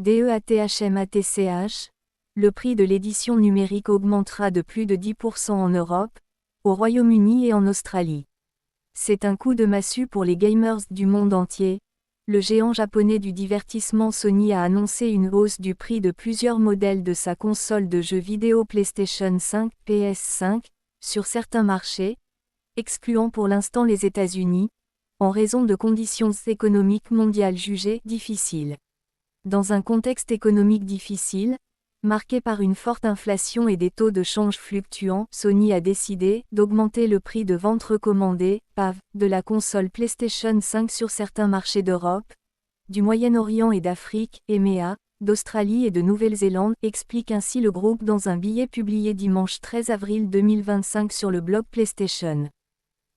DEATHMATCH, le prix de l'édition numérique augmentera de plus de 10% en Europe, au Royaume-Uni et en Australie. C'est un coup de massue pour les gamers du monde entier. Le géant japonais du divertissement Sony a annoncé une hausse du prix de plusieurs modèles de sa console de jeux vidéo PlayStation 5, PS5, sur certains marchés, excluant pour l'instant les États-Unis, en raison de conditions économiques mondiales jugées difficiles. Dans un contexte économique difficile, marqué par une forte inflation et des taux de change fluctuants, Sony a décidé d'augmenter le prix de vente recommandé, PAV, de la console PlayStation 5 sur certains marchés d'Europe, du Moyen-Orient et d'Afrique, EMEA, d'Australie et de Nouvelle-Zélande, explique ainsi le groupe dans un billet publié dimanche 13 avril 2025 sur le blog PlayStation.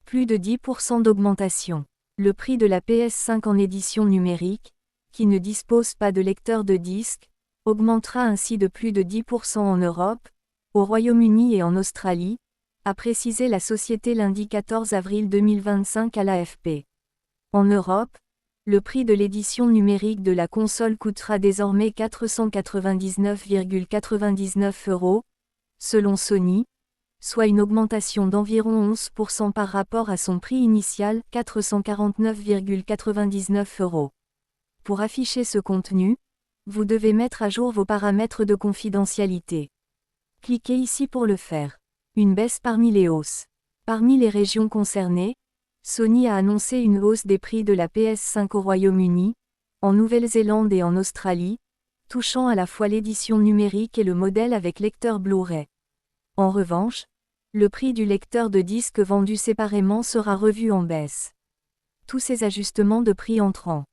Plus de 10% d'augmentation. Le prix de la PS5 en édition numérique, qui ne dispose pas de lecteur de disque, augmentera ainsi de plus de 10% en Europe, au Royaume-Uni et en Australie, a précisé la société lundi 14 avril 2025 à l'AFP. En Europe, le prix de l'édition numérique de la console coûtera désormais 499,99 €, selon Sony, soit une augmentation d'environ 11% par rapport à son prix initial, 449,99 €. Pour afficher ce contenu, vous devez mettre à jour vos paramètres de confidentialité. Cliquez ici pour le faire. Une baisse parmi les hausses. Parmi les régions concernées, Sony a annoncé une hausse des prix de la PS5 au Royaume-Uni, en Nouvelle-Zélande et en Australie, touchant à la fois l'édition numérique et le modèle avec lecteur Blu-ray. En revanche, le prix du lecteur de disque vendu séparément sera revu en baisse. Tous ces ajustements de prix entrant